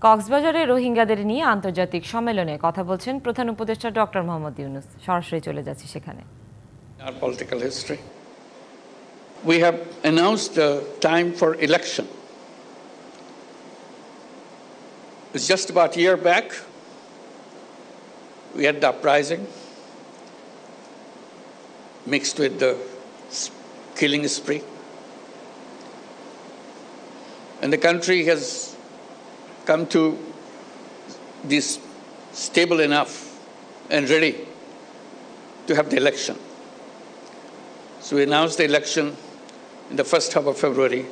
কক্সবাজারে রোহিঙ্গাদের নিয়ে আন্তর্জাতিক সম্মেলনে কথা বলছেন প্রধান উপদেষ্টা ডক্টর মোহাম্মদ ইউনূস। সরাসরি চলে যাচ্ছি সেখানে। Our political history. We have announced the time for election. It's just about a year back. We had the uprising mixed with the killing spree. And the country has come to this stable enough and ready to have the election. So we announced the election in the first half of February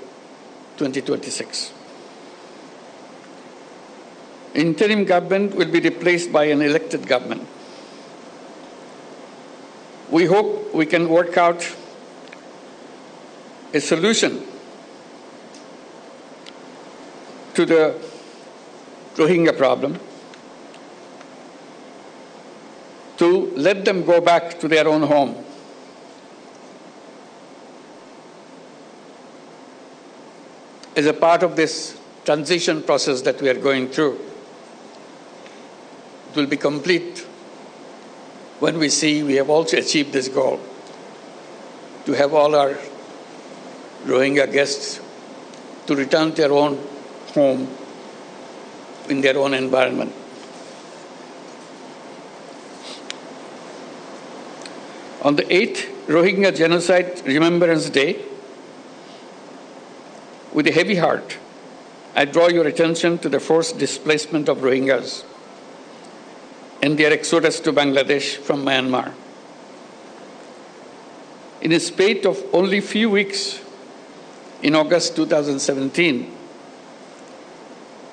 2026. Interim government will be replaced by an elected government. We hope we can work out a solution to the Rohingya problem to let them go back to their own home. As a part of this transition process that we are going through, it will be complete when we see we have also achieved this goal to have all our Rohingya guests to return to their own home in their own environment. On the 8th Rohingya Genocide Remembrance Day, with a heavy heart, I draw your attention to the forced displacement of Rohingyas and their exodus to Bangladesh from Myanmar. In a spate of only few weeks, in August 2017,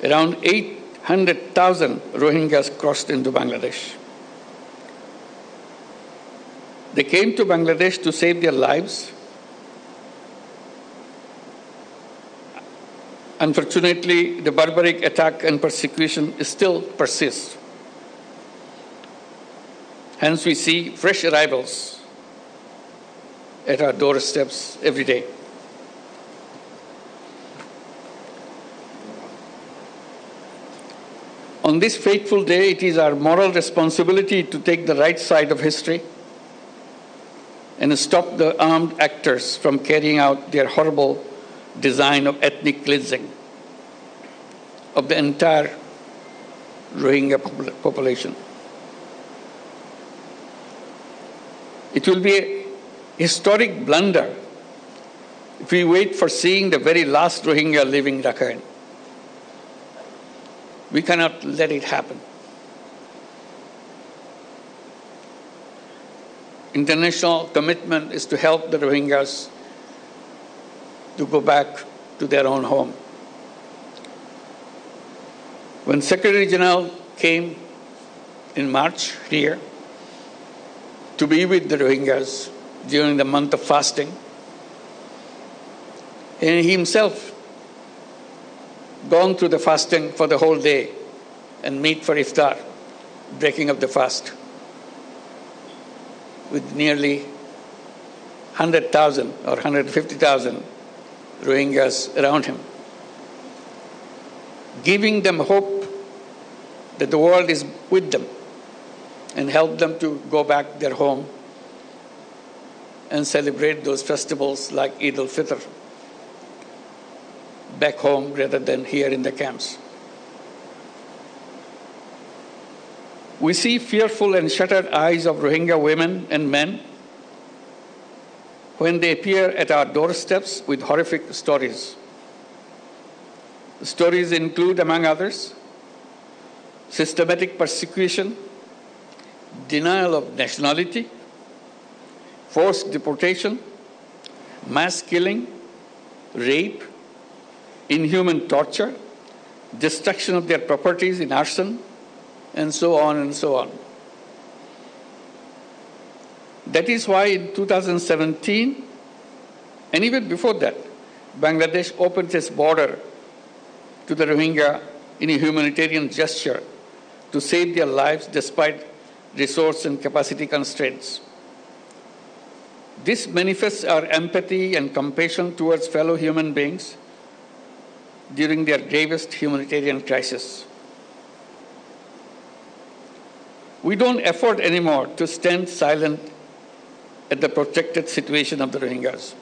around 800,000 Rohingyas crossed into Bangladesh. They came to Bangladesh to save their lives. Unfortunately, the barbaric attack and persecution still persists. Hence, we see fresh arrivals at our doorsteps every day. On this fateful day, it is our moral responsibility to take the right side of history and stop the armed actors from carrying out their horrible design of ethnic cleansing of the entire Rohingya population. It will be a historic blunder if we wait for seeing the very last Rohingya living Dhaka. We cannot let it happen. International commitment is to help the Rohingyas to go back to their own home. When Secretary General came in March here to be with the Rohingyas during the month of fasting, and he himself gone through the fasting for the whole day and meet for iftar, breaking of the fast, with nearly 100,000 or 150,000 Rohingyas around him, giving them hope that the world is with them and help them to go back their home and celebrate those festivals like Eid al-Fitr back home rather than here in the camps. We see fearful and shuttered eyes of Rohingya women and men when they appear at our doorsteps with horrific stories. The stories include, among others, systematic persecution, denial of nationality, forced deportation, mass killing, rape, inhuman torture, destruction of their properties in arson, and so on and so on. That is why in 2017, and even before that, Bangladesh opened its border to the Rohingya in a humanitarian gesture to save their lives despite resource and capacity constraints. This manifests our empathy and compassion towards fellow human beings during their gravest humanitarian crisis. We don't afford anymore to stand silent at the protracted situation of the Rohingyas.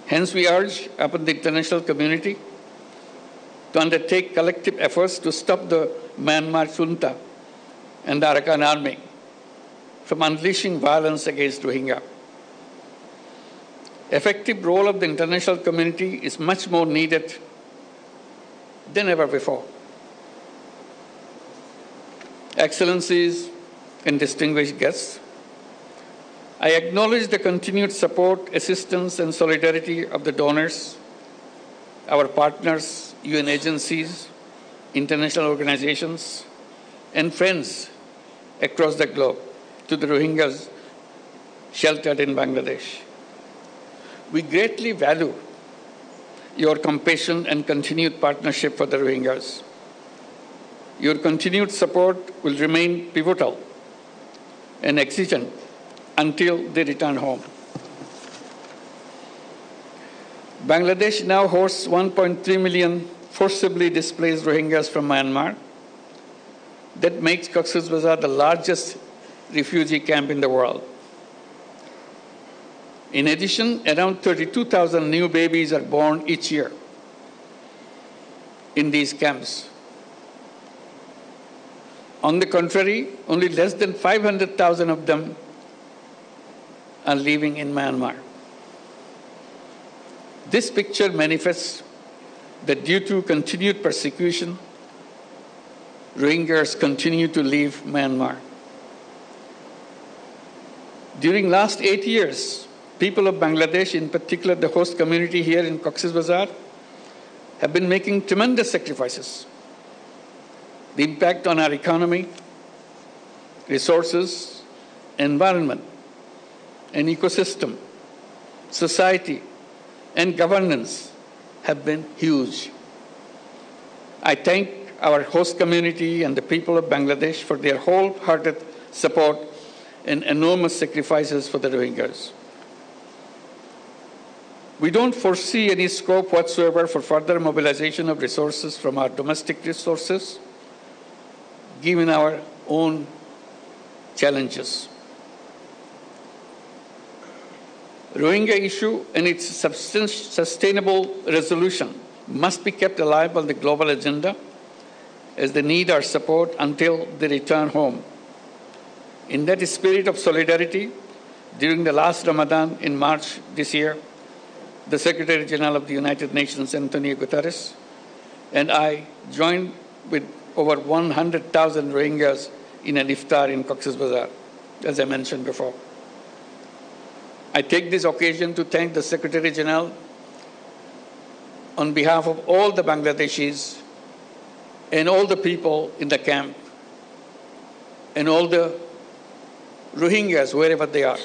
Hence, we urge upon the international community to undertake collective efforts to stop the Myanmar junta and the Arakan army from unleashing violence against Rohingya. Effective role of the international community is much more needed than ever before. Excellencies and distinguished guests, I acknowledge the continued support, assistance, and solidarity of the donors, our partners, UN agencies, international organizations, and friends across the globe to the Rohingyas sheltered in Bangladesh. We greatly value your compassion and continued partnership for the Rohingyas. Your continued support will remain pivotal and exigent until they return home. Bangladesh now hosts 1.3 million forcibly displaced Rohingyas from Myanmar. That makes Coxs Bazar the largest refugee camp in the world. In addition, around 32,000 new babies are born each year in these camps. On the contrary, only less than 500,000 of them are living in Myanmar. This picture manifests that due to continued persecution, Rohingyas continue to leave Myanmar. During last 8 years, people of Bangladesh, in particular the host community here in Coxs Bazar, have been making tremendous sacrifices. The impact on our economy, resources, environment, and ecosystem, society, and governance have been huge. I thank our host community and the people of Bangladesh for their wholehearted support and enormous sacrifices for the Rohingyas. We don't foresee any scope whatsoever for further mobilization of resources from our domestic resources, given our own challenges. Rohingya issue and its sustainable resolution must be kept alive on the global agenda as they need our support until they return home. In that spirit of solidarity, during the last Ramadan in March this year, the Secretary General of the United Nations, Antonio Guterres, and I joined with over 100,000 Rohingyas in an iftar in Coxs Bazar, as I mentioned before. I take this occasion to thank the Secretary General on behalf of all the Bangladeshis and all the people in the camp and all the Rohingyas, wherever they are.